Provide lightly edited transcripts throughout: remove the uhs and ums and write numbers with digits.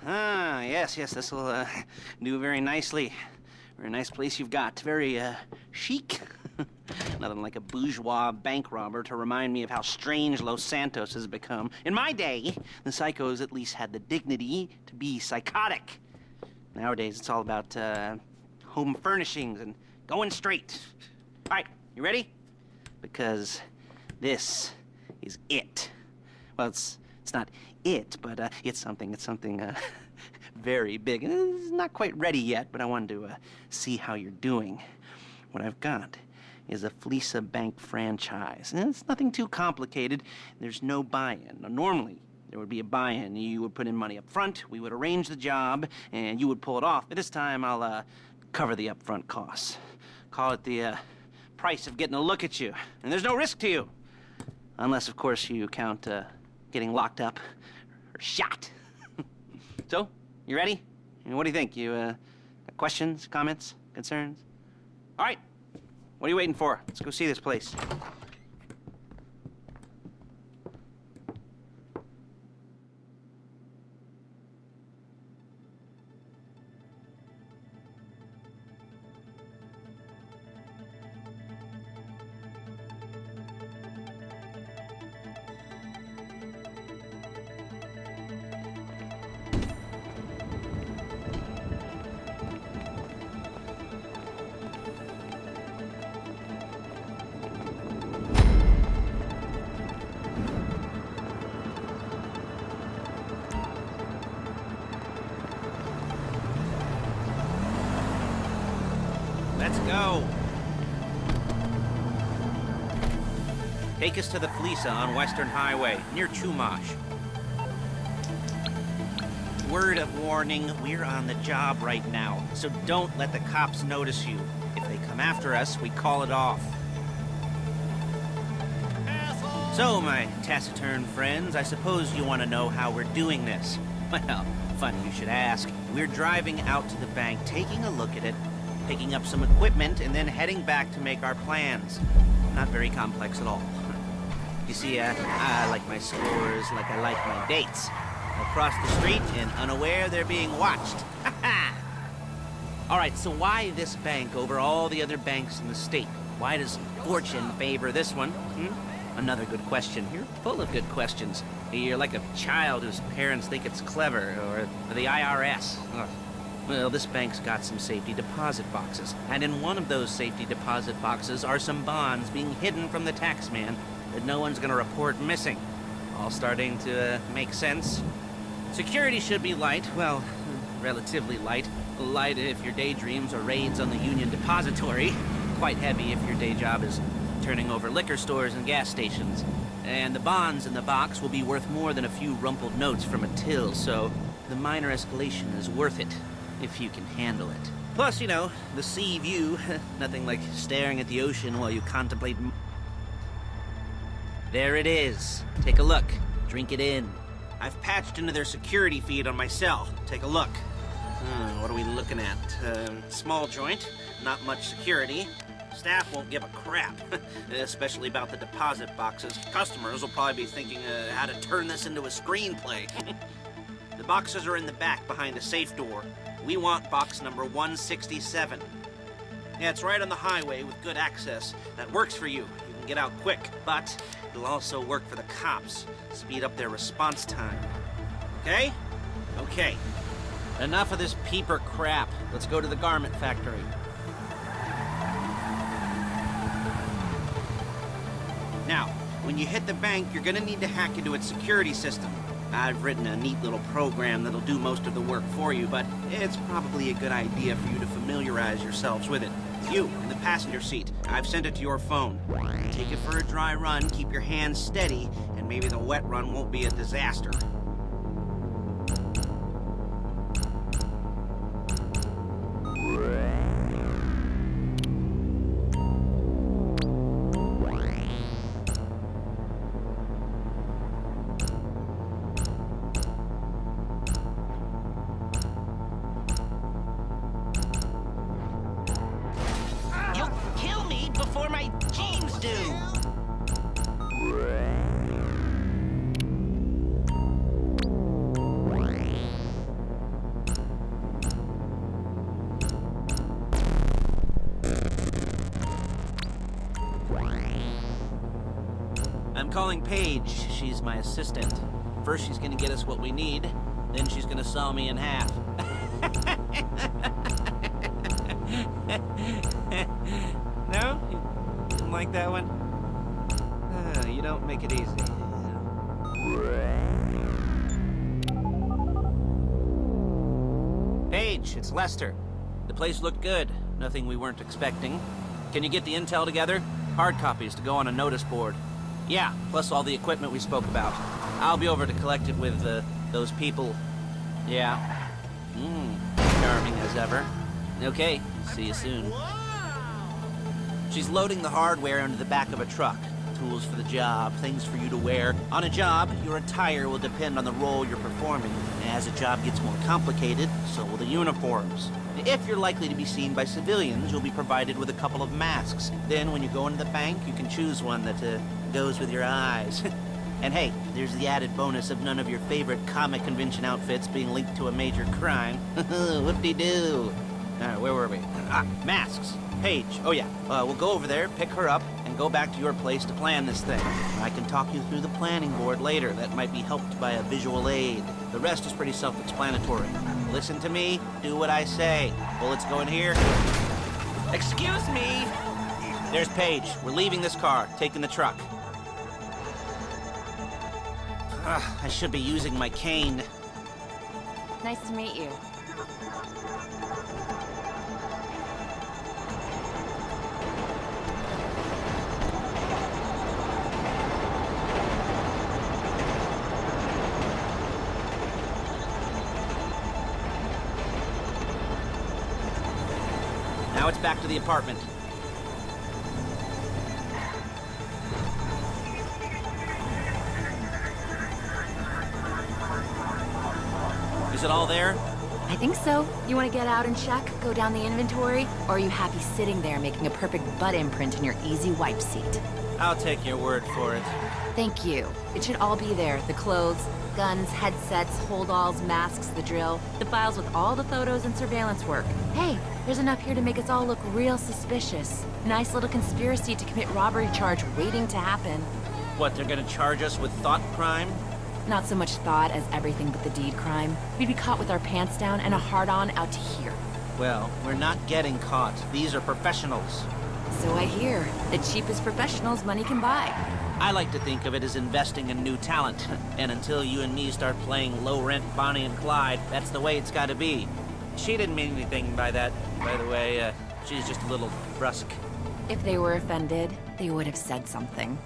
Yes, this'll do very nicely. Very nice place you've got. Very chic. Nothing like a bourgeois bank robber to remind me of how strange Los Santos has become. In my day, the psychos at least had the dignity to be psychotic. Nowadays, it's all about home furnishings and going straight. All right, you ready? Because this is it. Well, it's not it, but it's something very big. It's not quite ready yet, but I wanted to see how you're doing. What I've got is a Fleeca Bank franchise. And it's nothing too complicated. There's no buy-in. Now, normally, there would be a buy-in. You would put in money up front, we would arrange the job, and you would pull it off. But this time, I'll cover the upfront costs. Call it the price of getting a look at you. And there's no risk to you. Unless, of course, you count getting locked up or shot. So, you ready? What do you think? You got questions, comments, concerns? All right. What are you waiting for? Let's go see this place. Let's go. Take us to the Fleeca on Western Highway, near Chumash. Word of warning, we're on the job right now, so don't let the cops notice you. If they come after us, we call it off. Asshole. So, my taciturn friends, I suppose you want to know how we're doing this. Well, funny you should ask. We're driving out to the bank, taking a look at it, picking up some equipment, and then heading back to make our plans. Not very complex at all. You see, I like my scores like I like my dates. I'll cross the street and unaware they're being watched. All right, so why this bank over all the other banks in the state? Why does fortune favor this one? Another good question. You're full of good questions. You're like a child whose parents think it's clever, or the IRS. Ugh. Well, this bank's got some safety deposit boxes, and in one of those safety deposit boxes are some bonds being hidden from the tax man that no one's gonna report missing. All starting to make sense. Security should be light, well, relatively light. Light if your daydreams are raids on the Union Depository. Quite heavy if your day job is turning over liquor stores and gas stations. And the bonds in the box will be worth more than a few rumpled notes from a till, so the minor escalation is worth it. If you can handle it. Plus, you know, the sea view. Nothing like staring at the ocean while you contemplate... There it is. Take a look. Drink it in. I've patched into their security feed on my cell. Take a look. What are we looking at? Small joint. Not much security. Staff won't give a crap. Especially about the deposit boxes. Customers will probably be thinking how to turn this into a screenplay. The boxes are in the back behind a safe door. We want box number 167. Yeah, it's right on the highway with good access. That works for you. You can get out quick, but it'll also work for the cops. Speed up their response time. Okay? Okay. Enough of this peeper crap. Let's go to the garment factory. Now, when you hit the bank, you're gonna need to hack into its security system. I've written a neat little program that'll do most of the work for you, but it's probably a good idea for you to familiarize yourselves with it. You, in the passenger seat, I've sent it to your phone. Take it for a dry run, keep your hands steady, and maybe the wet run won't be a disaster. Before my jeans do. calling Paige. She's my assistant. First she's gonna get us what we need, then she's gonna saw me in half. No? You didn't like that one? You don't make it easy. Paige, it's Lester. The place looked good. Nothing we weren't expecting. Can you get the intel together? Hard copies to go on a notice board. Yeah, plus all the equipment we spoke about. I'll be over to collect it with, those people. Yeah. Charming as ever. Okay, see you soon. She's loading the hardware into the back of a truck. Tools for the job, things for you to wear. On a job, your attire will depend on the role you're performing. As the job gets more complicated, so will the uniforms. If you're likely to be seen by civilians, you'll be provided with a couple of masks. Then when you go into the bank, you can choose one that goes with your eyes. And hey, there's the added bonus of none of your favorite comic convention outfits being linked to a major crime. Whoop-de-doo. Where were we? Masks. Paige. Oh yeah, we'll go over there, pick her up, and go back to your place to plan this thing. I can talk you through the planning board later. That might be helped by a visual aid. The rest is pretty self-explanatory. Listen to me, do what I say. Bullets go in here. Excuse me! There's Paige. We're leaving this car, taking the truck. I should be using my cane. Nice to meet you. Now it's back to the apartment. Is it all there? I think so. You want to get out and check? Go down the inventory? Or are you happy sitting there making a perfect butt imprint in your easy wipe seat? I'll take your word for it. Thank you. It should all be there. The clothes, guns, headsets, hold-alls, masks, the drill. The files with all the photos and surveillance work. Hey, there's enough here to make us all look real suspicious. Nice little conspiracy to commit robbery charge waiting to happen. What, they're gonna charge us with thought crime? Not so much thought as everything but the deed crime. We'd be caught with our pants down and a hard-on out to here. Well, we're not getting caught. These are professionals. So I hear. The cheapest professionals money can buy. I like to think of it as investing in new talent. And until you and me start playing low-rent Bonnie and Clyde, that's the way it's gotta be. She didn't mean anything by that, by the way. She's just a little brusque. If they were offended, they would have said something.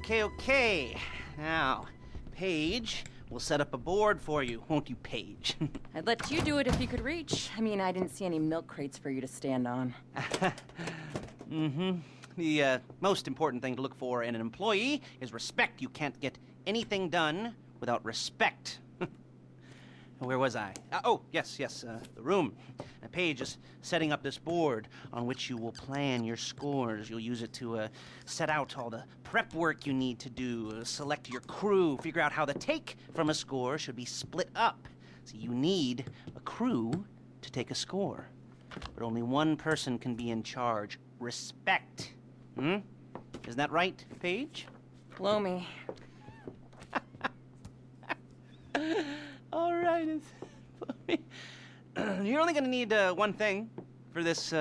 Okay. Now, Paige, we'll set up a board for you, won't you, Paige? I'd let you do it if you could reach. I mean, I didn't see any milk crates for you to stand on. The most important thing to look for in an employee is respect. You can't get anything done without respect. Where was I? Yes, the room. Paige is setting up this board on which you will plan your scores. You'll use it to set out all the prep work you need to do, select your crew, figure out how the take from a score should be split up. So you need a crew to take a score. But only one person can be in charge. Respect. Isn't that right, Paige? Blow me. All right. You're only gonna need one thing for this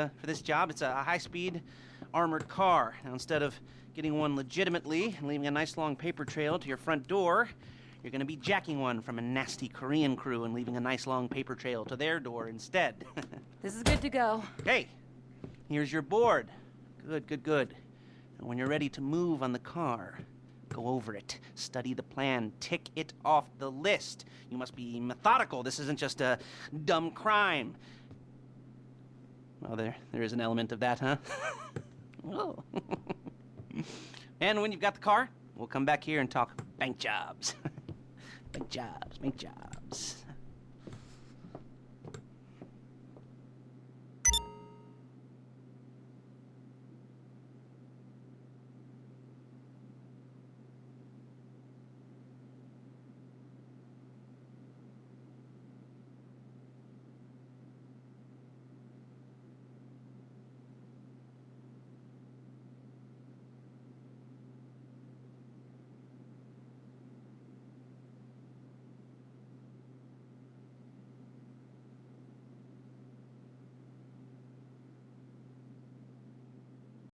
job. It's a high-speed armored car. Now, instead of getting one legitimately and leaving a nice long paper trail to your front door, you're gonna be jacking one from a nasty Korean crew and leaving a nice long paper trail to their door instead. This is good to go. Hey, here's your board. Good, good, good. And when you're ready to move on the car, go over it, study the plan, tick it off the list. You must be methodical. This isn't just a dumb crime. Well, there is an element of that, huh? Oh. And when you've got the car, we'll come back here and talk bank jobs. Bank jobs, bank jobs.